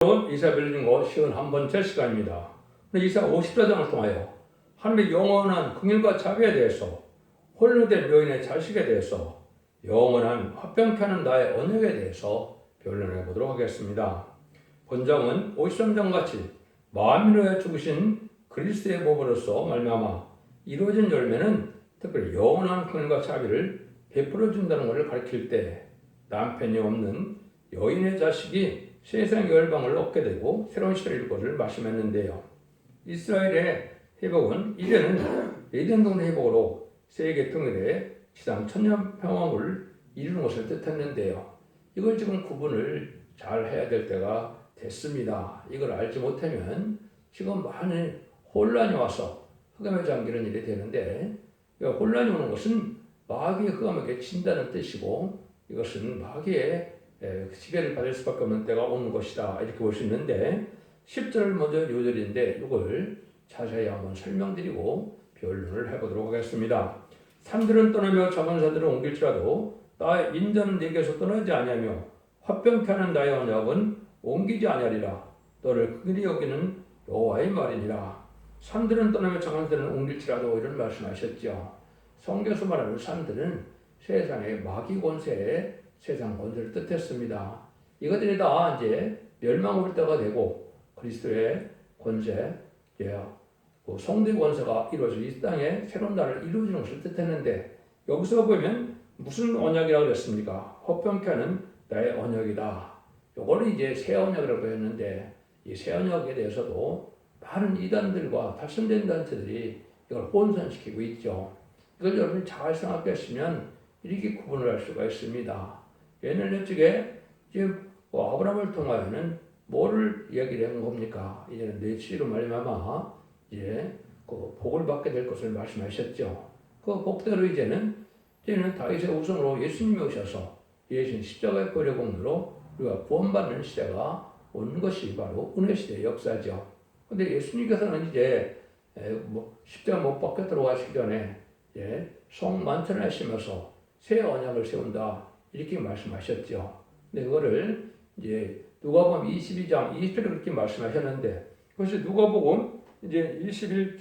이사벨 중고 51번째 시간입니다. 이사 54장을 통하여 하나님의 영원한 긍휼과 자비에 대해서, 홀로된 묘인의 자식에 대해서, 영원한 화평케 하는 나의 언약에 대해서 변론해 보도록 하겠습니다. 본장은 53장 같이 만민을 죽으신 그리스도의 몸으로서 말미암아 이루어진 열매는 특별히 영원한 긍휼과 자비를 베풀어 준다는 것을 가리킬 때, 남편이 없는 여인의 자식이 세상 열방을 얻게 되고 새로운 시대를 일 것을 말씀했는데요. 이스라엘의 회복은 이제는 에덴 동네 회복으로 세계 통일의 지상 천년 평화를 이루는 것을 뜻했는데요. 이걸 지금 구분을 잘 해야 될 때가 됐습니다. 이걸 알지 못하면 지금 많은 혼란이 와서 흑암에 잠기는 일이 되는데, 혼란이 오는 것은 마귀의 흑암에게 진다는 뜻이고, 이것은 마귀의 지배를 받을 수밖에 없는 때가 오는 것이다, 이렇게 볼 수 있는데, 10절 먼저 요절인데 이걸 자세히 한번 설명드리고 변론을 해보도록 하겠습니다. 산들은 떠나며 작은 산들은 옮길지라도 나의 인자는 내게서 떠나지 아니하며 화평케 하는 나의 언약은 옮기지 아니하리라. 너를 긍휼히 여기는 여호와의 말이니라. 산들은 떠나며 작은 산들은 옮길지라도, 이런 말씀하셨죠. 성경에서 말하는 산들은 세상의 마귀 권세의 세상 권세를 뜻했습니다. 이것들이 다 이제 멸망 올 때가 되고 그리스도의 권세, 성도의 권세가 이루어져 이 땅에 새로운 나라를 이루어지는 것을 뜻했는데, 여기서 보면 무슨 언약이라고 그랬습니까? 화평케 하는 나의 언약이다. 이거를 이제 새 언약이라고 했는데, 이 새 언약에 대해서도 많은 이단들과 탈선된 단체들이 이걸 혼선시키고 있죠. 이걸 여러분이 잘 생각했으면 이렇게 구분을 할 수가 있습니다. 옛날 쪽에 지금 아브라함을 통하여는 뭐를 이야기를 한 겁니까? 이제는 내 씨로 말미암아 이제 그 복을 받게 될 것을 말씀하셨죠. 그 복대로 이제는 다윗의 우선으로 예수님이 오셔서 예수님 십자가의 고려 공로로 우리가 구원받는 시대가 온 것이 바로 은혜 시대의 역사죠. 그런데 예수님께서는 이제 십자가 못 박혀 들어가시기 전에 성 만천하시면서 새 언약을 세운다, 이렇게 말씀하셨죠. 근데 그거를 이제 누가복음 22장 20절에 그렇게 말씀하셨는데, 그것이 누가복음 이제 29절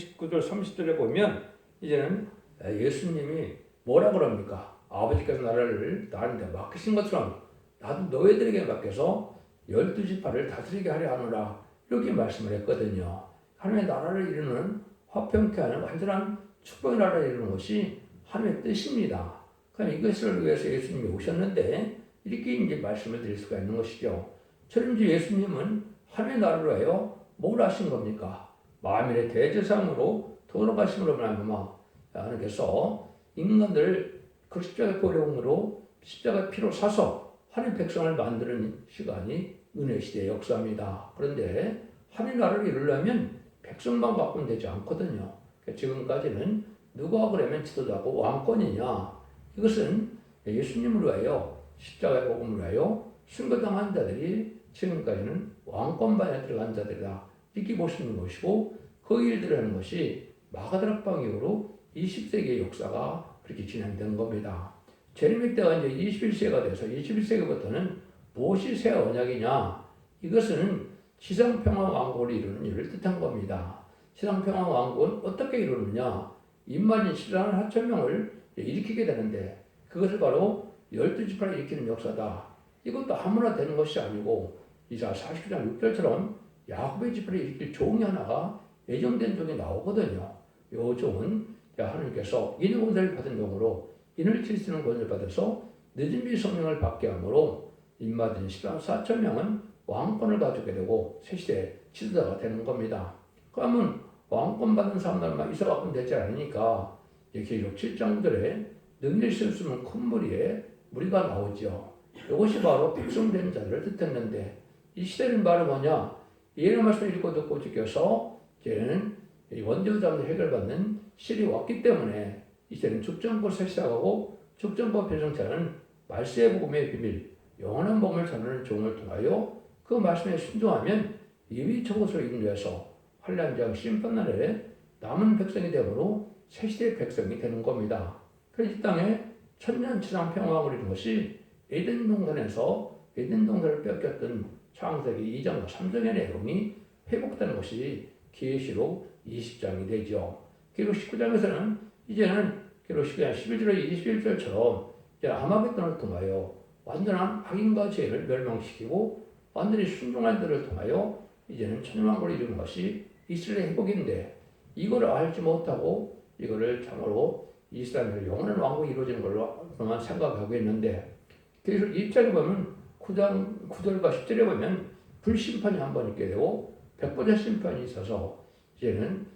30절에 보면 이제는 예수님이 뭐라 그럽니까? 아버지께서 나라를 나한테 맡기신 것처럼 나도 너희들에게 맡겨서 12지파를 다스리게 하려 하노라, 이렇게 말씀을 했거든요. 하나님의 나라를 이루는, 화평케 하는 완전한 축복의 나라를 이루는 것이 하나님의 뜻입니다. 그럼 이것을 위해서 예수님이 오셨는데, 이렇게 이제 말씀을 드릴 수가 있는 것이죠. 저는 이제 예수님은 하나님의 나라로 하여 뭘 하신 겁니까? 만민의 대제사장으로 돌아가심으로 말미암아 하나님께서 인간들을 그 십자가의 고려공으로 십자가의 피로 사서 하나님의 백성을 만드는 시간이 은혜 시대의 역사입니다. 그런데 하나님의 나라를 이루려면 백성만 바꾸면 되지 않거든요. 지금까지는 누가 그러면 지도자고 왕권이냐? 이것은 예수님으로 하여 십자가의 복음으로 하여 순교당한 자들이 지금까지는 왕권반에 들어간 자들이다, 이렇게 보시는 것이고, 그 일들을 하는 것이 마가다락방 이후로 20세기의 역사가 그렇게 진행된 겁니다. 제레미 때가 이제 21세기가 돼서 21세기부터는 무엇이 새 언약이냐? 이것은 지상평화왕국을 이루는 일을 뜻한 겁니다. 지상평화왕국은 어떻게 이루느냐? 입맞은 신라는 하천명을 일으키게 되는데, 그것을 바로 12지파를 일으키는 역사다. 이것도 아무나 되는 것이 아니고, 이사 49장 6절처럼 야곱의 지파를 일으킬 종이 하나가 예정된 종이 나오거든요. 이 종은 하나님께서 인의 권세를 받은 종으로 인을 칠 수 있는 권세를 받아서 늦은 비 성령을 받게 하므로 입맞은 신라 4천명은 왕권을 가지게 되고 새시대의 지도자가 되는 겁니다. 그러면 왕권 받은 사람들만 이사가면 되지 않으니까 계시록 7장 9절에 능히 쓸 수 있는 큰 무리에 무리가 나오죠. 이것이 바로 백성된 자들을 뜻했는데, 이 시대는 바로 뭐냐? 예언의 말씀을 읽고 듣고 지켜서 이제는 원죄자들 해결받는 시일이 왔기 때문에 이제는 죽전부터 시작하고 죽전부 배정자는 말세의 복음의 비밀, 영원한 복음을 전하는 종을 통하여 그 말씀에 순종하면 이미 저것을 인도해서 환란장 심판날에 남은 백성이 되므로 새시대의 백성이 되는 겁니다. 그래서 이 땅에 천년치상 평화를 이룬 것이 에덴 동산을 뺏겼던 창세기 2장과 3장의 내용이 회복되는 것이 계시록 20장이 되죠. 계시록 19장에서는 이제는 계시록 11절에 21절처럼 이제 아마겟돈을 통하여 완전한 악인과 죄를 멸망시키고 완전히 순종한 들을 통하여 이제는 천년왕국을 이루는 것이 이스라엘의 회복인데, 이거를 알지 못하고 이거를 참으로 이스라엘의 영원한 왕국이 이루어지는 걸로만 생각하고 있는데, 그래서 1장에 보면 9장 9절과 10절에 보면 불심판이 한 번 있게 되고 100번의 심판이 있어서 이제는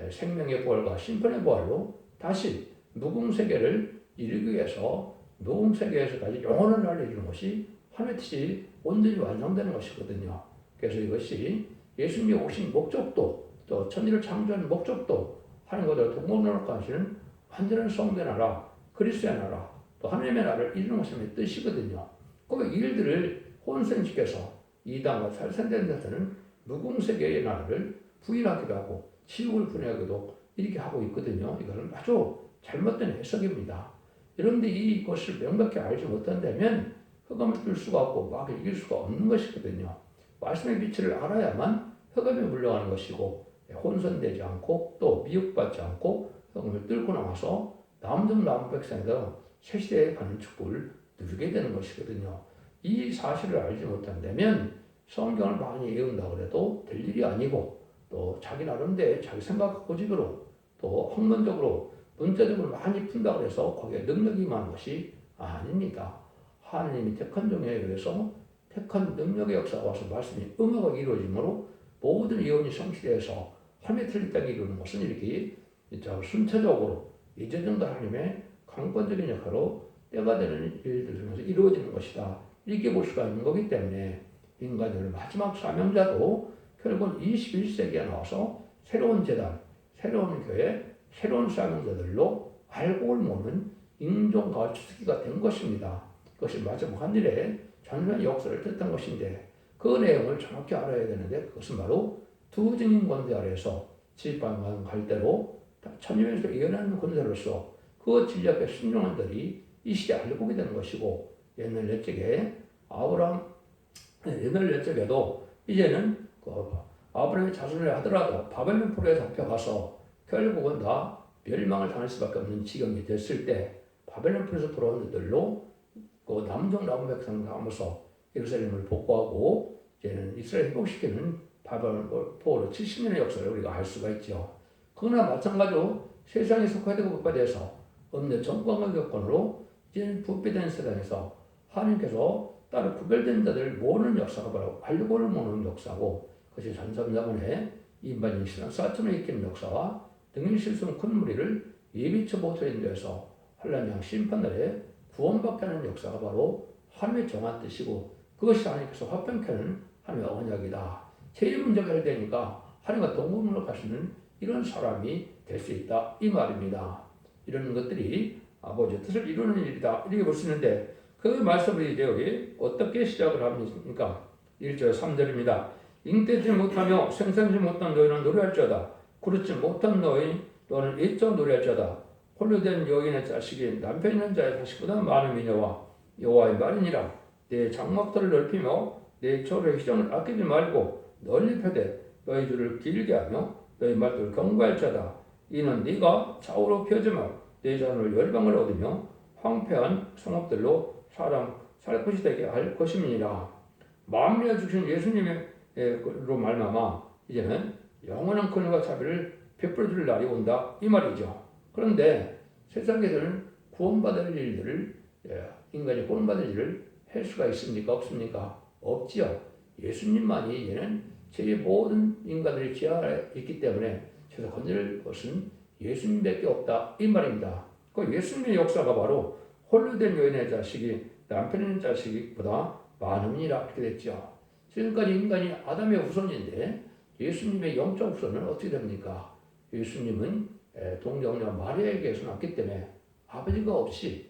생명의 부활과 심판의 부활로 다시 무궁세계를 이루기 위해서 무궁세계에서까지 영원한 나라를 이루는 것이 하나님의 뜻이 온전히 완성되는 것이거든요. 그래서 이것이 예수님이 오신 목적도, 또 천지를 창조하는 목적도, 하나님과 동물론을 하시는 완전한 성도의 나라, 그리스도의 나라, 또 하나님의 나라를 이루는 것이 하나님의 뜻이거든요. 그 일들을 혼선시켜서 이단과 살산된 데서는 무궁세계의 나라를 부인하기도 하고 지옥을 분해하기도 이렇게 하고 있거든요. 이거는 아주 잘못된 해석입니다. 여러분들 이것을 명확히 알지 못한다면 흑암을 뚫을 수가 없고 막을 이길 수가 없는 것이거든요. 말씀의 빛을 알아야만 흑암에 물러가는 것이고, 혼선되지 않고 또 미혹받지 않고 흑암을 뚫고 나와서 남중 남백성에서 새 시대에 가는 축복을 누리게 되는 것이거든요. 이 사실을 알지 못한다면 성경을 많이 외운다고 해도 될 일이 아니고, 또 자기 나름대로 자기 생각 고집으로 또 학문적으로 문자적으로 많이 푼다고 해서 거기에 능력이 임하는 것이 아닙니다. 하나님이 택한 종에 의해서 택한 능력의 역사가 와서 말씀이 응하고 이루어지므로 모든 예언이 성취되어서 하나님의 틀린 땅에 이루는 것은 이렇게 순차적으로 예전정도 하나님의 강권적인 역할로 때가 되는 일들을 통해서 이루어지는 것이다. 이렇게 볼 수가 있는 거기 때문에 인간들 마지막 사명자도 결국은 21세기에 나와서 새로운 재단, 새로운 교회, 새로운 사명자들로 알곡을 모는 인종과 주특기가 된 것입니다. 그것이 마지막 한 일에 전면의 역사를 뜻한 것인데, 그 내용을 정확히 알아야 되는데, 그것은 바로 두 증인 권세 아래에서 지방간 갈대로 천년에서 예언하는 권세로서 그 진리앞에 순종한 들이 이 시대에 알곡이 되는 것이고, 옛날 옛적에도 이제는 아브라함의 자손을 하더라도 바벨론 포로에 잡혀가서 결국은 다 멸망을 당할 수밖에 없는 지경이 됐을 때, 바벨론 포로에서 돌아온 자들로 그 남쪽 남은 백성을 하면서 예루살렘을 복구하고 이제는 이스라엘 회복시키는 바벨론 포로 70년의 역사를 우리가 알 수가 있죠. 그러나 마찬가지로 세상에 속하되고 복받아서 없는 정권과 교권으로 이제는 부패된 세상에서 하나님께서 따로 구별된 자들을 모으는 역사가 바로 알고를 모으는 역사고, 그것이 전삼자문에 인반인 신앙 사천을 익히는 역사와 등일실성 큰 무리를 예비처 보호인 데서 환란양 심판날에 구원받게 하는 역사가 바로 하나님의 정한 뜻이고, 그것이 하나님께서 화평케 하는 하나님의 언약이다. 제일 문제가 해결되니까 하나님과 동거문을 가시는 이런 사람이 될 수 있다, 이 말입니다. 이런 것들이 아버지의 뜻을 이루는 일이다, 이렇게 볼 수 있는데, 그 말씀을 이제 여기 어떻게 시작을 합니까? 1절 3절입니다. 잉태지 못하며 생산지 못한 너희는 노래할지어다. 그렇지 못한 너는 일정 노래할지어다. 홀로 된 여인의 자식이 남편 있는 자의 자식보다 많은 미녀와 여호와의 말이니라. 내 장막들을 넓히며 내 초를 희정을 아끼지 말고 널리 펴되 너희 줄을 길게 하며 너희 말들을 경고할지어다. 이는 네가 좌우로 펴지며 내 자손을 열방을 얻으며 황폐한 성읍들로 사람 살 것이 되게 할 것임이니라. 만민을 주신 예수님으로 말미암아 이제는 영원한 권위와 자비를 베풀어 줄 날이 온다, 이 말이죠. 그런데 세상에서는 구원받을 일들을, 인간이 구원받을 일을 할 수가 있습니까? 없습니까? 없지요. 예수님만이 이제는 제 모든 인간들이 지하에 있기 때문에 세상 건질 것은 예수님밖에 없다, 이 말입니다. 그 예수님의 역사가 바로 홀로 된 여인의 자식이 남편 있는 자식보다 많음이라 이렇게 됐죠. 지금까지 인간이 아담의 후손인데 예수님의 영적 후손은 어떻게 됩니까? 예수님은 동정녀 마리아에게서 났기 때문에 아버지가 없이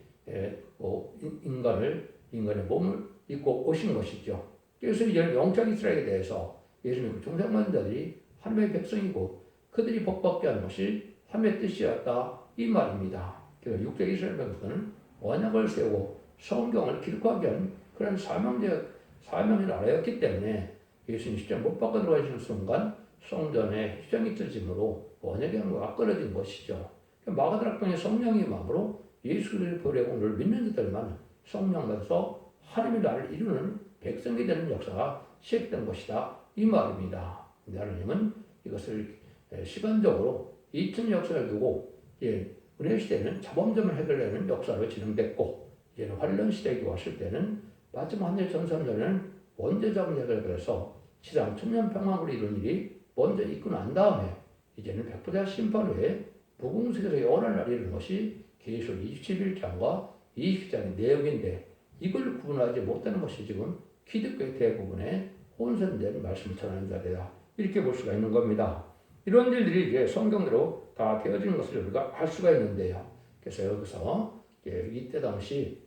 인간의 몸을 입고 오신 것이죠. 그래서 이제는 영적 이스라엘에 대해서 예수님의 종상받은 자들이 하나님의 백성이고 그들이 복받게 하는 것이 하나님의 뜻이었다, 이 말입니다. 그래서 육적 이스라엘 백성은 언약을 세우고 성경을 기록하기 위한 그런 사명의 나라였기 때문에 예수님 십자가 못 박아 들어가시는 순간 성전에 희생이 터짐으로 언약의 항구가 끊어진 것이죠. 마가다락방의 성령의 마음으로 예수를 보내고 오늘 믿는 자들만 성령 받아서 하나님의 나라를 이루는 백성이 되는 역사가 시작된 것이다. 이 말입니다. 하나님은 이것을 시간적으로 2000년 역사를 두고 은혜 시대는 자범점을 해결하는 역사로 진행됐고 이제는 환란 시대에 왔을 때는 마지막 한일 전선전은 원죄자금 해결을 해서 지상 천년평강을 이룬 일이 먼저 있고 난 다음에 이제는 백보자 심판 후에 무궁색에서 영원한 날이 이루는 것이 계시록 21장과 22장의 내용인데 이걸 구분하지 못하는 것이 지금 기독교의 대부분의 혼선된 말씀을 전하는 자들이다. 이렇게 볼 수가 있는 겁니다. 이런 일들이 이제 성경대로 다 되어지는 것을 우리가 알 수가 있는데요. 그래서 여기서 이때 당시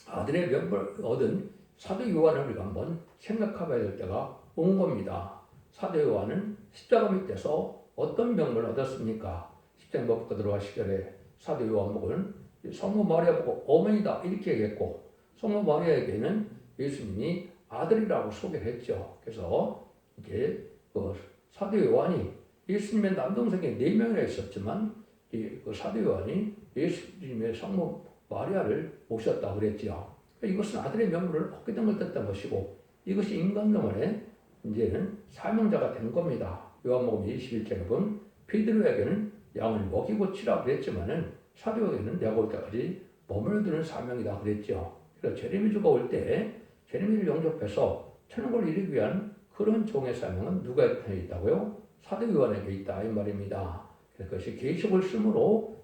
아들의 명분을 얻은 사도 요한을 우리가 한번 생각해봐야 될 때가 온 겁니다. 사도 요한은 십자가 밑에서 어떤 명분을 얻었습니까? 십자가 먹고 들어갈 시절에 사도 요한복은 성모 마리아 보고 어머니다 이렇게 얘기했고 성모 마리아에게는 예수님이 아들이라고 소개를 했죠. 그래서 이제 사도 요한이 예수님의 남동생이 4명이나 있었지만 그 사도 요한이 예수님의 성모 마리아를 모셨다고 그랬지요. 이것은 아들의 명분을 얻게 된 걸 뜻한 것이고 이것이 인간동안에 이제는 사명자가 된 겁니다. 요한복음 21장에 보면 베드로에게는 양을 먹이고 치라고 그랬지만은 사도에게는 내가 올 때까지 머물러두는 사명이다 그랬죠. 그래서 제레미주가 올 때 제레미를 영접해서 천국을 이루기 위한 그런 종의 사명은 누구에게 있다고요? 사도 요한에게 있다 이 말입니다. 그것이 계시록을 쓰므로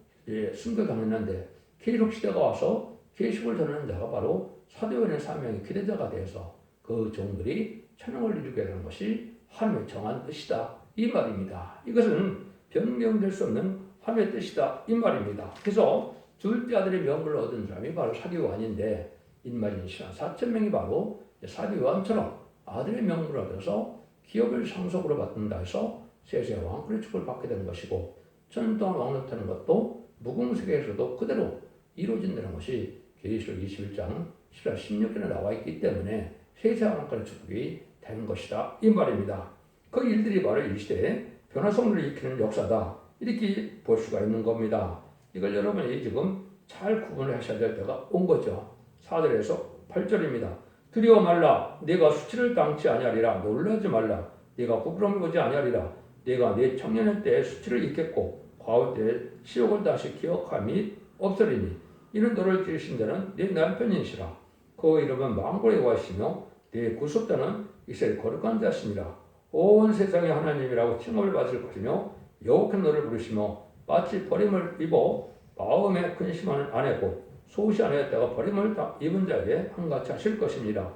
순교당했는데 계시록 시대가 와서 계시록을 전하는 자가 바로 사도 요한의 사명의 기대자가 되어서 그 종들이 천국을 이루게 되는 것이 하나님의 정한 뜻이다 이 말입니다. 이것은 변경될 수 없는 하나님의 뜻이다 이 말입니다. 그래서 둘째 아들의 명분을 얻은 사람이 바로 사도 요한인데 인마진 시간 4,000명이 바로 사도 요한처럼 아들의 명분을 얻어서 기업을 상속으로 받는다 해서 세세 왕권의 축복을 받게 되는 것이고 천년 동안 왕노하는 것도 무궁세계에서도 그대로 이루어진다는 것이 계시록 21장 14, 16절에 나와 있기 때문에 세세 왕권의 축복이 되는 것이다 이 말입니다. 그 일들이 바로 이 시대에 변화성을 일으키는 역사다 이렇게 볼 수가 있는 겁니다. 이걸 여러분이 지금 잘 구분을 하셔야 될 때가 온 거죠. 4절에서 8절입니다. 두려워 말라. 내가 수치를 당치 아니하리라. 놀라지 말라. 내가 부끄러움을 보지 아니하리라. 내가 내 청년의 때에 수치를 잊겠고 과거 때에 시욕을 다시 기억함이 없으리니 이는 너를 지으신 자는 내 남편이시라. 그 이름은 만군의 여호와시며 내 구속자는 이스라엘 거룩한 자시니라. 온 세상의 하나님이라고 칭함을 받을 것이며 여호와께서 너를 부르시며 마치 버림을 입어 마음에 근심하는 아내고 소시 아내였다가 버림을 입은 자에게 한같이 하실 것입니다.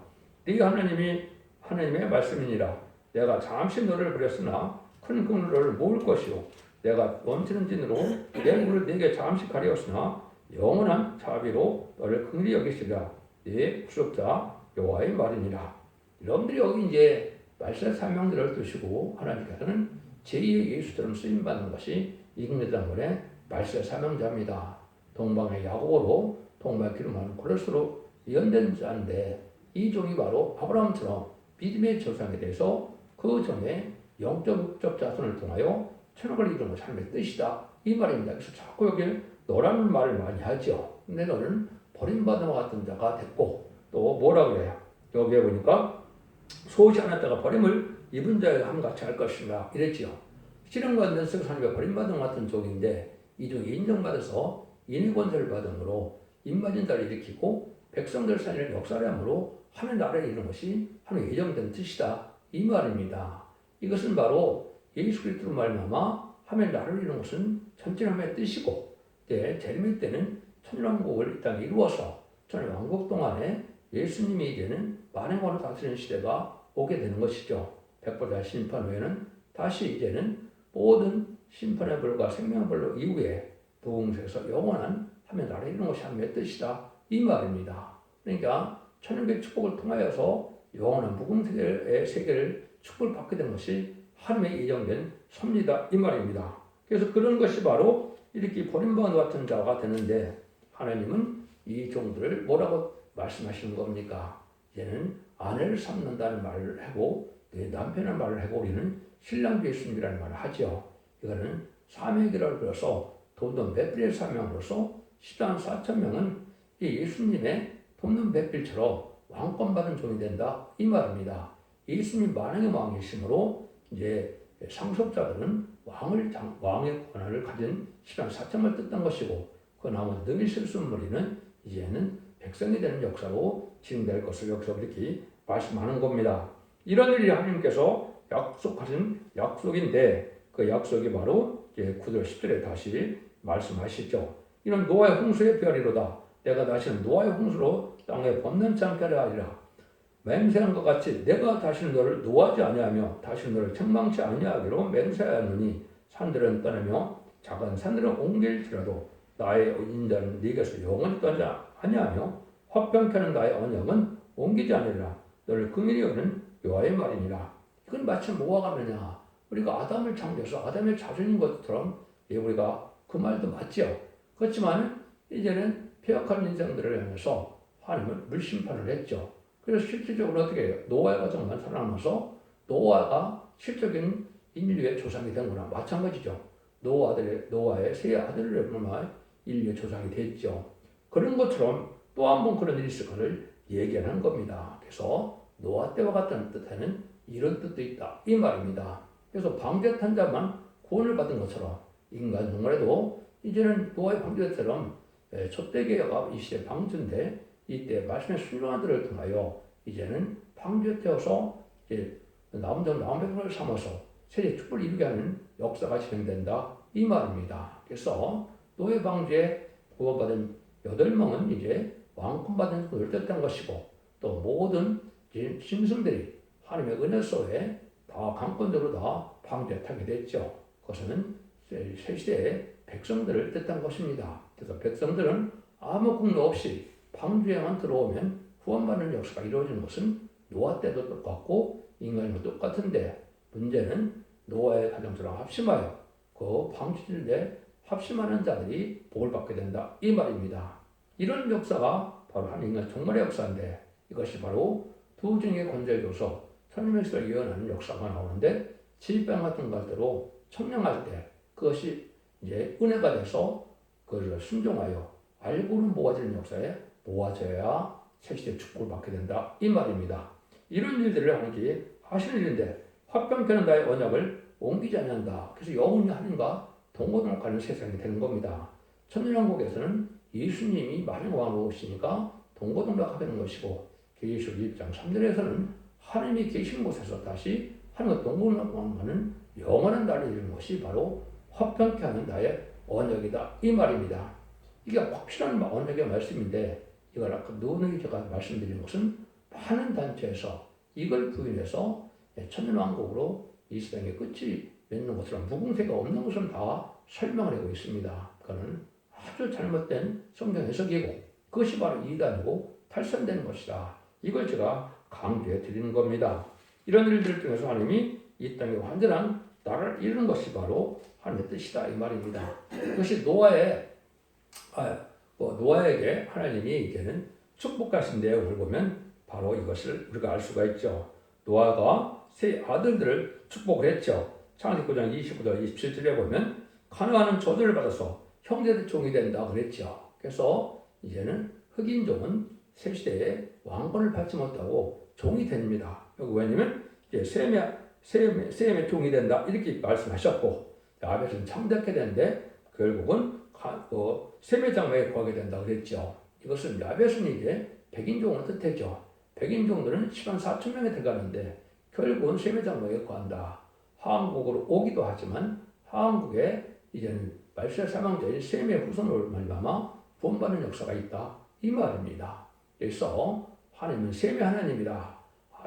네 하나님이 하나님의 말씀이니라. 내가 잠시 너를 버렸으나 큰 긍휼을 모을 것이요 내가 넘치는 진으로 내 얼굴을 네게 잠시 가리었으나 영원한 자비로 너를 긍휼히 여기시리라. 네 구속자 여호와의 말이니라. 여러분들이 여기 이제 말씀의 사명들을 두시고 하나님께서는 제2의 예수처럼 쓰임받는 것이 이금대장군의 말씀의 사명자입니다. 동방의 야고보로 동방의 기름하는 고레스로 예언된 자인데 이 종이 바로 아브라함처럼 믿음의 조상에 대해서 그 종의 영적 육적 자손을 통하여 천국을 이루는 것이 하나님의 뜻이다 이 말입니다. 그래서 자꾸 여기 너라는 말을 많이 하죠. 근데 너는 버림받은 것 같은 자가 됐고 또 뭐라 그래요? 여기에 보니까 소시 않았다가 버림을 입은 자에게 함같이 할 것인가 이랬지요. 실현받는 성산이가 버림받은 것 같은 종인데 이 종이 인정받아서 인의권세를 받음으로 입맞은 자를 일으키고 백성들 사이를 역사를 함으로 하나님 나라를 이루는 것이 하나님 예정된 뜻이다 이 말입니다. 이것은 바로 예수 그리스도로 말미암아 하나님 나라를 이루는 것은 전체 하나님의 뜻이고 제레미야 때는 천년왕국을 이 땅에 이루어서 천년왕국 동안에 예수님이 이제는 만행으로 다스리는 시대가 오게 되는 것이죠. 백보자 심판 후에는 다시 이제는 모든 심판의 벌과 생명의 벌로 이후에 부흥세에서 영원한 하나님의 나라를 이루는 것이 하나님의 뜻이다 이 말입니다. 그러니까 천연의 축복을 통하여서 영원한 무궁세계의 세계를 축복을 받게 된 것이 하나님의 예정된 섭리다 이 말입니다. 그래서 그런 것이 바로 이렇게 버림받은 같은 자가 되는데 하나님은 이 종들을 뭐라고 말씀하시는 겁니까? 이제는 아내를 삼는다는 말을 하고 내 남편의 말을 하고 우리는 신랑 예수님이라는 말을 하죠. 이거는 사명이라고 불러서 돕는 배필의 사명으로서 시단 4천 명은 이 예수님의 돕는 배필처럼 왕권 받은 종이 된다 이 말입니다. 예수님 만왕의 왕이시므로 이제 상속자들은 왕의 권한을 가진 시간 4천을 뜻한 것이고 그 나머지 능히 실수물이는 이제는 백성이 되는 역사로 진행될 것을 여기서 이렇게 말씀하는 겁니다. 이런 일이 하나님께서 약속하신 약속인데 그 약속이 바로 이제 9절 10절에 다시 말씀하시죠. 이런 노아의 홍수의 별이로다. 내가 다시는 노아의 홍수로 땅에 범람치 않게 하리라. 맹세한 것 같이 내가 다시는 너를 노하지 아니하며 다시는 너를 책망치 아니하기로 맹세하노니 산들은 떠나며 작은 산들은 옮길지라도 나의 인자는 네게서 영원히 떠나지 아니하며 화평케 하는 나의 언약은 옮기지 아니하리라. 너를 긍휼히 여기는 여호와의 말이니라. 이건 마치 뭐가 가느냐. 우리가 아담을 창조해서 아담의 자손인 것처럼 우리가 그 말도 맞죠. 그렇지만 이제는 폐역한 인생들을 향해서 하나님은 물심판을 했죠. 그래서 실질적으로 어떻게 해요? 노아의 가정만 살아남아서 노아가 실적인 인류의 조상이 된 거나 마찬가지죠. 노아의 세 아들을 보면 인류의 조상이 됐죠. 그런 것처럼 또 한 번 그런 일이 있을 것을 얘기하는 겁니다. 그래서 노아 때와 같다는 뜻에는 이런 뜻도 있다. 이 말입니다. 그래서 방주한 자만 구원을 받은 것처럼 인간 정말에도 이제는 노아의 방주처럼 촛대기가 이 시대 방주인데 이때 말씀의 순종한 들을 통하여 이제는 방주에 태워서 이제 남은 백성을 삼아서 세계 축복을 이루게 하는 역사가 진행된다 이 말입니다. 그래서 노예 방주에 구원받은 8명은 이제 왕권 받은 것을 뜻한 것이고 또 모든 짐승들이 하나님의 은혜 속에 다 강권적으로 다 방주에 타게 됐죠. 그것은 새 시대의 백성들을 뜻한 것입니다. 그래서 백성들은 아무 공로 없이 방주에만 들어오면 구원받는 역사가 이루어지는 것은 노아 때도 똑같고 인간도 똑같은데 문제는 노아의 가정처럼 합심하여 그 방주들에 합심하는 자들이 복을 받게 된다 이 말입니다. 이런 역사가 바로 하나님의 종말의 역사인데 이것이 바로 두 증의 권세를 줘서 천년백성을 예언하는 역사가 나오는데 질병 같은 것대로 청량할 때 그것이 이제 은혜가 돼서 그것을 순종하여 알고는 모아지는 역사에 모아져야 새시대 축복을 받게 된다 이 말입니다. 이런 일들을 하나님께 하시는 일인데 화평케 하는 나의 언약을 옮기지 않는다. 그래서 영원히 하나님과 동고동락하는 세상이 되는 겁니다. 천년왕국에서는 예수님이 만왕의 왕으로 오시니까 동고동락하게 되는 것이고 계시록 1장 3절에서는 하나님이 계신 곳에서 다시 하나님과 동고동락하는 영원한 날이 이르는 것이 바로 화평케 하는 나의 언약이다 이 말입니다. 이게 확실한 언약의 말씀인데 이걸 아까 누누이 제가 말씀드린 것은 많은 단체에서 이걸 부인해서 천년왕국으로 이 세상의 끝이 맺는 것처럼 무궁세가 없는 것은 다 설명을 하고 있습니다. 그거는 아주 잘못된 성경 해석이고 그것이 바로 이단이고 탈선된 것이다. 이걸 제가 강조해 드리는 겁니다. 이런 일들을 통해서 하나님이 이 땅에 완전한 나라를 이루는 것이 바로 하나님의 뜻이다 이 말입니다. 그것이 노아에게 하나님이 이제는 축복하신 내용을 보면 바로 이것을 우리가 알 수가 있죠. 노아가 세 아들들을 축복을 했죠. 창세기 9장 29절 27절에 보면 가나안은 저주를 받아서 형제들 종이 된다 그랬죠. 그래서 이제는 흑인종은 새 시대에 왕권을 받지 못하고 종이 됩니다. 왜냐면 이제 셈의 종이 된다 이렇게 말씀하셨고 야벳은 창작하게 되는데 결국은 셈의 장막에 거하게 된다 그랬죠. 이것은 야벳은 이제 백인종을 뜻했죠. 백인종들은 10만 4천 명에 들어가는데 결국은 셈의 장막에 거한다. 하왕국으로 오기도 하지만 하왕국에 이제는 말세 사망자인 셈의 후손으로 말미암아 구원받는 역사가 있다 이 말입니다. 그래서 하나님은 셈의 하나님이다.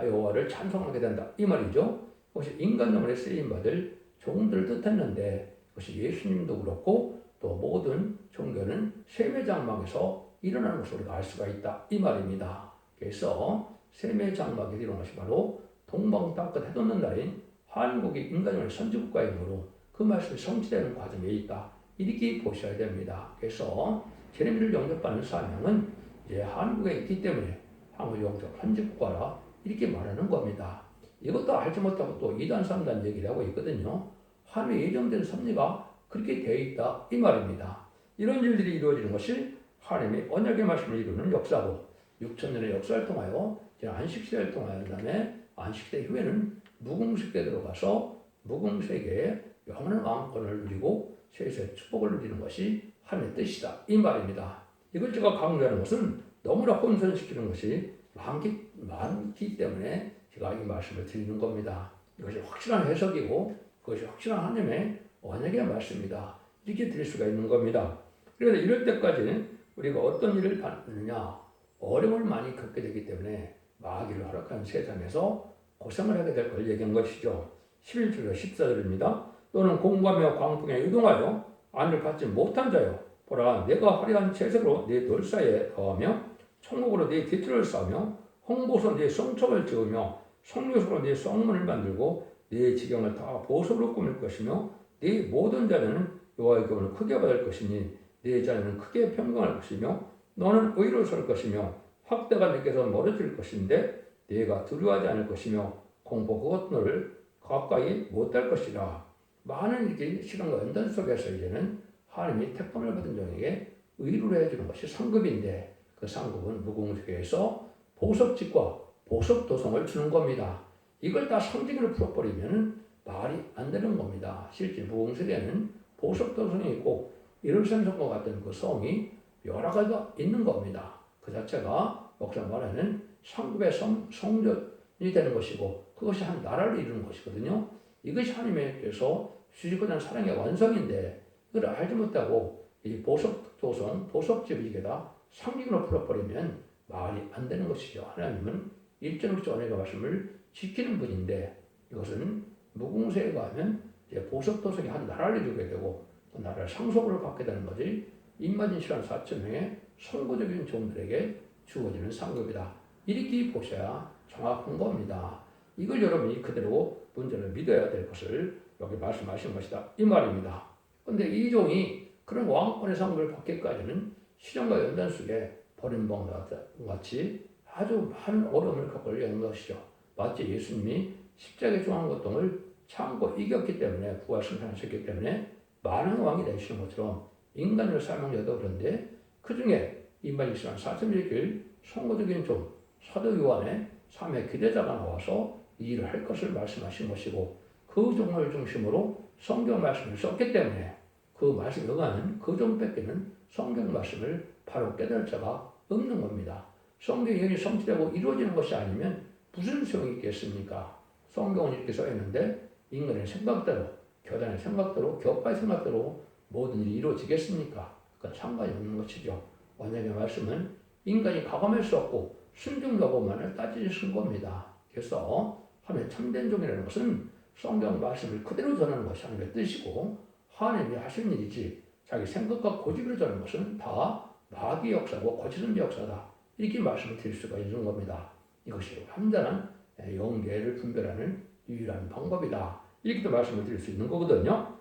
여호와를 찬송하게 된다 이 말이죠. 그것이 인간 영혼에 쓰임 받을 종들을 뜻했는데 그것이 예수님도 그렇고 또 모든 종교는 셈의 장막에서 일어나는 것을 우리가 알 수가 있다 이 말입니다. 그래서 셈의 장막에서 일어나는 것이 바로 동방땅끝 해돋는 날인 한국이 인간의 선지국가이므로 그 말씀이 성취되는 과정에 있다. 이렇게 보셔야 됩니다. 그래서 제레미야를 영접받는 사명은 한국에 있기 때문에 한국 영적 헌집국가라 이렇게 말하는 겁니다. 이것도 알지 못하고 또 2단, 3단 얘기를 하고 있거든요. 하나님의 예정된 섭리가 그렇게 되어 있다 이 말입니다. 이런 일들이 이루어지는 것이 하나님의 언약의 말씀을 이루는 역사고 6천년의 역사를 통하여 안식시대를 통하여 그 다음에 안식시대 후에는 무궁세계에 들어가서 무궁세계에 영원한 왕권을 누리고 세세의 축복을 누리는 것이 하나님의 뜻이다 이 말입니다. 이걸 제가 강조하는 것은 너무나 혼선시키는 것이 많기 때문에 제가 이 말씀을 드리는 겁니다. 이것이 확실한 해석이고 그것이 확실한 하나님의 언약의 말씀입니다. 이렇게 드릴 수가 있는 겁니다. 그래서 이럴 때까지 우리가 어떤 일을 받느냐 어려움을 많이 겪게 되기 때문에 마귀를 허락한 세상에서 고생을 하게 될 걸 얘기한 것이죠. 11절과 14절입니다. 또는 공부하며 광풍에 유동하여 안을 받지 못한 자여 보라 내가 화려한 채색으로 네 돌 사이에 거하며 총목으로 네 뒤틀을 쌓으며 홍보소 네 성척을 지으며 성료소로 네 성문을 만들고 네 지경을 다 보석으로 꾸밀 것이며 네 모든 자녀는 여호와의 교훈을 크게 받을 것이니 네 자녀는 크게 평강할 것이며 너는 의로 설 것이며 학대가 네게서 멀어질 것인데 네가 두려워하지 않을 것이며 공포 그것들을 가까이 못할 것이라. 많은 이렇게 시간과 연단 속에서 이제는 하나님이 택함을 받은 종에게 의로를 해주는 것이 상급인데 그 상급은 무궁세계에서 보석집과 보석도성을 주는 겁니다. 이걸 다 상징으로 풀어버리면 말이 안 되는 겁니다. 실제 무궁세계는 보석도성이 있고 예루살렘과 같은 그 성이 여러 가지가 있는 겁니다. 그 자체가 역사를 말하는 상급의 성전이 되는 것이고 그것이 한 나라를 이루는 것이거든요. 이것이 하나님께서 주시고자 사랑의 완성인데 그걸 알지 못하고 이 보석도성, 보석집에다 상징으로 풀어버리면 말이 안 되는 것이죠. 하나님은 일정일치 언약의 말씀을 지키는 분인데 이것은 무궁세에 가면 이제 보석도성이 한 나라를 이루게 되고 그 나라를 상속으로 받게 되는 거지 임마진시란 4,000명의 선구적인 종들에게 주어지는 상급이다. 이렇게 보셔야 정확한 겁니다. 이걸 여러분이 그대로 문제를 믿어야 될 것을 여기 말씀하신 것이다. 이 말입니다. 그런데 이 종이 그런 왕권의 상급을 받기까지는 시련과 연단 속에 버림봉과 같이 아주 많은 어려움을 겪을 여는 것이죠. 마치 예수님이 십자가의 중앙고통을 참고 이겼기 때문에 부활 승천하셨기 때문에 많은 왕이 되시는 것처럼 인간을 사명자도 그런데 그 중에 임마지시란 4,000일 길 선거적인 종 사도 요한의 3회 기대자가 나와서 이 일을 할 것을 말씀하신 것이고 그 종을 중심으로 성경 말씀을 썼기 때문에 그 말씀에 응하는 그 종밖에는 성경 말씀을 바로 깨달을 자가 없는 겁니다. 성경이 여기 성취되고 이루어지는 것이 아니면 무슨 소용이 있겠습니까? 성경은 이렇게 써있는데 인간의 생각대로 교단의 생각대로 교파의 생각대로 모든 일이 이루어지겠습니까? 그건 상관이 없는 것이죠. 언약의 말씀은 인간이 가감할 수 없고 순종 여부만을 따지신 겁니다. 그래서 하나님의 참된 종이라는 것은 성경 말씀을 그대로 전하는 것이 하나님의 뜻이고 하나님이 하시는 일이지 자기 생각과 고집으로 전하는 것은 다 마귀 역사고 거짓은 역사다. 이렇게 말씀을 드릴 수가 있는 겁니다. 이것이 완전한 영계를 분별하는 유일한 방법이다. 이렇게도 말씀을 드릴 수 있는 거거든요.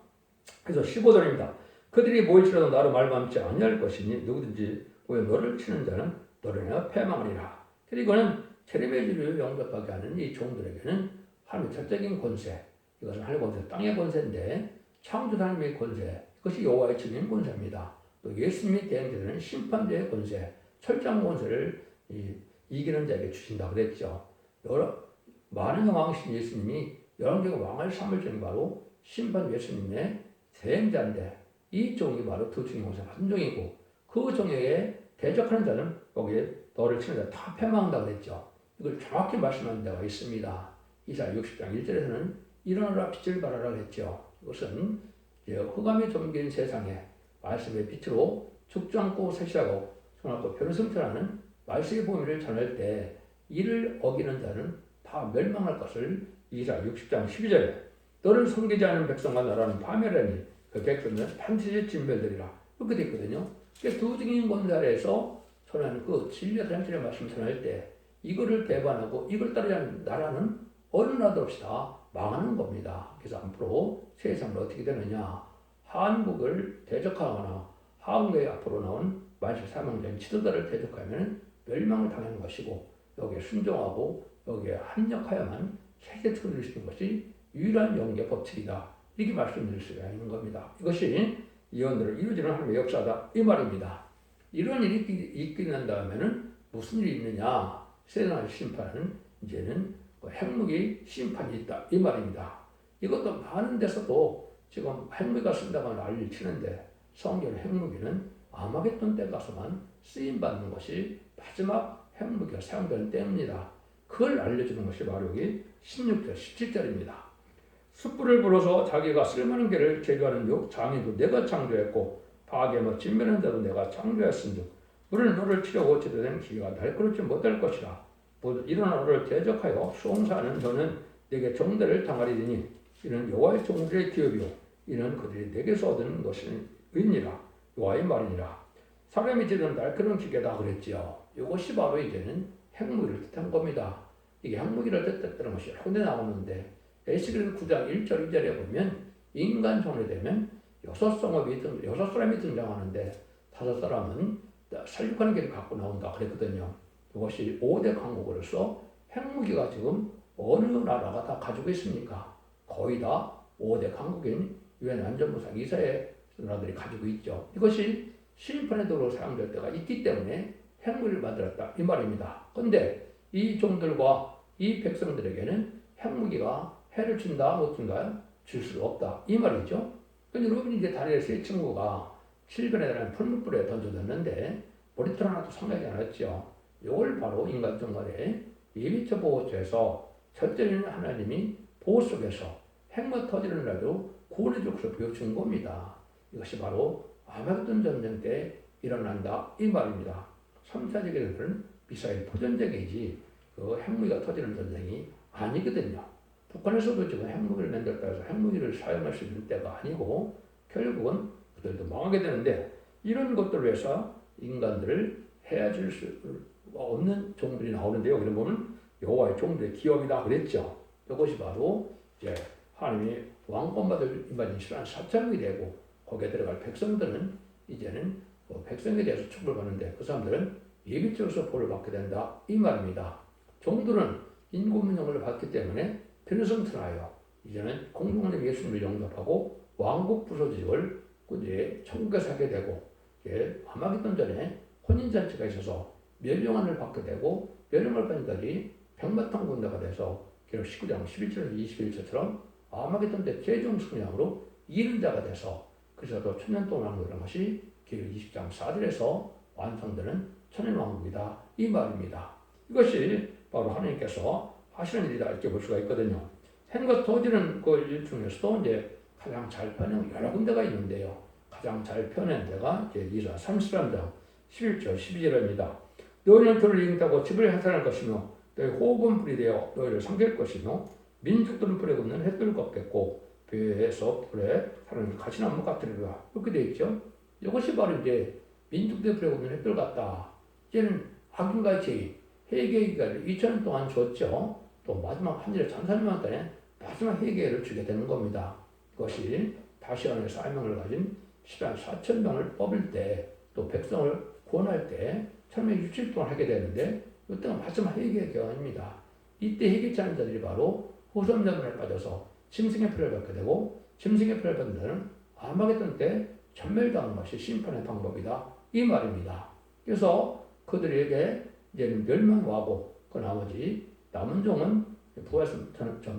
그래서 15절입니다. 그들이 모일지라도 나로 말미암지 아니할 것이니 누구든지 왜 너를 치는 자는 너로 인하여 패망하리라. 그리고는 체르베지를 영접하게 하는 이 종들에게는 하나님의 절대적인 권세, 이것은 하나님의 권세, 땅의 권세인데 창조 하나님의 권세, 그것이 여호와의 증인 권세입니다. 또 예수님이 대행되는 심판대의 권세, 철장 권세를 이기는 자에게 주신다고 그랬죠. 많은 왕이신 예수님이 열왕제국 왕을 삼을 종이 바로 심판 예수님의 대행자인데 이 종이 바로 두 종의 권세 한 종이고 그 종에게 대적하는 자는 거기에 너를 치는 자 다 패망한다고 그랬죠. 이걸 정확히 말씀한 데가 있습니다. 이사야 60장 1절에서는 일어나라 빛을 발하라 그랬죠. 이것은 흑암이 잠긴 세상에 말씀의 빛으로 죽지 않고 세시하고 손하고 별을 승천하는 말씀의 보미를 전할 때 이를 어기는 자는 다 멸망할 것을 이사야 60장 12절에 너를 섬기지 않은 백성과 나라는 파멸하니 그 백성은 반드시 진멸되리라. 이렇게 되어 있거든요. 두 증인 권세에서 전하는 그 진리의 단체의 말씀 전할 때 이거를 배반하고 이걸 따르지 않는 나라는 어느 나라도 없이 다 망하는 겁니다. 그래서 앞으로 세상은 어떻게 되느냐. 한국을 대적하거나 한국의 앞으로 나온 만실 사망자인 지도자를 대적하면 멸망을 당하는 것이고 여기에 순종하고 여기에 합력하여만 세계처럼 이룰 수 있는 것이 유일한 영계 법칙이다. 이렇게 말씀드릴 수가 있는 겁니다. 이것이 예언대로 이루어지는 하나님의 역사다. 이 말입니다. 이런 일이 있게 난 다음에는 무슨 일이 있느냐? 세상의 심판은 이제는 핵무기 심판이 있다. 이 말입니다. 이것도 많은 데서도 지금 핵무기가 쓴다고 난리를 치는데 성경 핵무기는 아마겟돈 때 가서만 쓰임받는 것이 마지막 핵무기가 사용되는 때입니다. 그걸 알려주는 것이 바로 여기 16절, 17절입니다. 숯불을 불어서 자기가 쓸만한 개를 제거하는 육 장인도 내가 창조했고 파괴며 진멸한 자도 내가 창조했은즉 물을 너를 치려고 제도된 기가 날카롭지 못할 것이라. 일어나 너를 대적하여 수홍사하는 너는 내게 종대를 당하리니 이는 여호와의 종들의 기업이요 이는 그들이 내게서 얻은 것이니라. 여호와의 말이니라. 사람이 지른 날카로운 기계다 그랬지요. 이것이 바로 이제는 핵무기를 뜻한 겁니다. 이게 핵무기를 뜻했다는 것이 여러 군데 나오는데 에스겔 9장 1절 2절에 보면 인간 종이 되면 6사람이 등장하는데 5사람은 살육하는 길을 갖고 나온다 그랬거든요. 이것이 5대 강국으로서 핵무기가 지금 어느 나라가 다 가지고 있습니까? 거의 다 5대 강국인 유엔 안전보상 이사회 나라들이 가지고 있죠. 이것이 심판의 도로 사용될 때가 있기 때문에 핵무기를 만들었다 이 말입니다. 그런데 이 종들과 이 백성들에게는 핵무기가 해를 준다 못 준다요? 줄 수 없다 이 말이죠. 근데 여러분이 이제 다리에 세 친구가 700에 달하는 풀무불에 던져졌는데 머리털 하나도 상하지 않았죠. 이걸 바로 인간 정말에 예비처 보호처에서 절대는 하나님이 보호 속에서 핵무 터지는 날도 구원해 줄 것을 보여준 겁니다. 이것이 바로 아마겟돈 전쟁 때 일어난다 이 말입니다. 3차 세계대전은 미사일 포전쟁이지 그 핵무기가 터지는 전쟁이 아니거든요. 북한에서도 지금 핵무기를 만들었다 해서 핵무기를 사용할 수 있는 때가 아니고 결국은 그들도 망하게 되는데 이런 것들을 위해서 인간들을 해줄 수 없는 종들이 나오는데요. 여기 보면 여호와의 종들의 기업이다 그랬죠. 이것이 바로 이제 하나님이 왕권받을 인간이 싫어하는 사찰국이 되고 거기에 들어갈 백성들은 이제는 그 백성에 대해서 축복받는데 그 사람들은 예비적으로서 보를 받게 된다 이 말입니다. 종들은 인고문명을 받기 때문에 편성천하여 이제는 공동의 예수님을 영접하고 왕국 부서지을 이제 천국에서 하게 되고 아마겟돈 전에 혼인잔치가 있어서 멸령안을 받게 되고 멸령을 받은 자들이 백마탄 군대가 돼서 결국 19장 11절 21절처럼 아마겟돈 때 최종 승리함으로 이른 자가 돼서 그래서 또 천년 동안 그런 것이 계율 20장 4절에서 완성되는 천년왕국이다 이 말입니다. 이것이 바로 하나님께서 하시는 일이다 이렇게 볼 수가 있거든요. 핵과 터지는 그 일 중에서도 이제 가장 잘 펴낸 여러 군데가 있는데요. 가장 잘 펴낸 데가 이제 이사 33장 11절 12절입니다. 너희는 들을 이긴다고 집을 해산할 것이며 너희 호흡은 불이 되어 너희를 삼킬 것이며 민족들은 불에 굽는 햇불을 걷겠고 배에서 불에 사는 가시나무 같으리라 이렇게 되어 있죠. 이것이 바로 이제 민족들의 불에 굽는 햇불 같다. 이제는 악인과의 죄인 회개가 2000년 동안 줬죠. 또 마지막 한일의 1300년 동안에 마지막 회개를 주게 되는 겁니다. 이것이 다시 안에 사명을 가진 10만 4천 명을 뽑을 때 또 백성을 구원할 때 1160일 동안 하게 되는데 이때가 마지막 회개의 기간입니다. 이때 회개치 않은 자들이 바로 후손자문에 빠져서 짐승의 피를 받게 되고 짐승의 피를 받는 자는 아마겟돈 때 전멸당하는 것이 심판의 방법이다 이 말입니다. 그래서 그들에게 이제는 멸망하고 그 나머지 남은 종은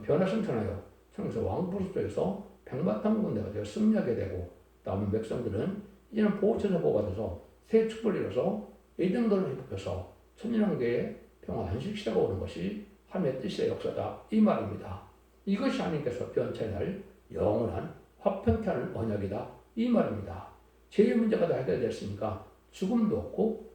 변화성천하여 천국에서 왕부로서에서 백마탄 군대가 되어 승리하게 되고 남은 백성들은 이제는 보호처에서 보호받아서 새 축복을 이뤄서 예정들을 회복해서 천년왕국의 평화 안식시대가 오는 것이 하나님의 뜻의 역사다 이 말입니다. 이것이 하나님께서 변치에 날 영원한 화평케 하는 언약이다 이 말입니다. 죄의 문제가 다 해결됐으니까 죽음도 없고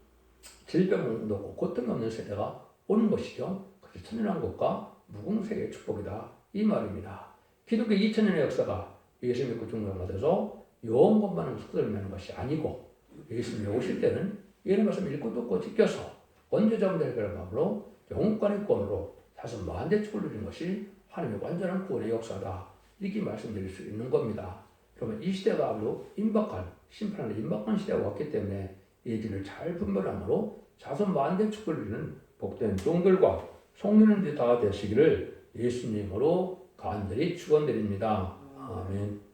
질병도 없고 고통이 없는 세대가 오는 것이죠. 그래서 천년왕국과 무궁세계의 축복이다 이 말입니다. 기독교 2000년의 역사가 예수 믿고 죽는 것에서 영원권만은 속도를 내는 것이 아니고 예수님이 오실 때는 이런 말씀 읽고 듣고 지켜서 언제자분들의 결과로 영원권의 권으로 다시 만대 축복을 누리는 것이 하나님의 완전한 구원의 역사다 이렇게 말씀드릴 수 있는 겁니다. 그러면 이 시대가 바로 임박한 심판의 임박한 시대가 왔기 때문에 예지를 잘 분별함으로 자손 만대 축복을 누리는 복된 종들과 성도님들이 다 되시기를 예수님으로 간절히 축원드립니다. 아멘.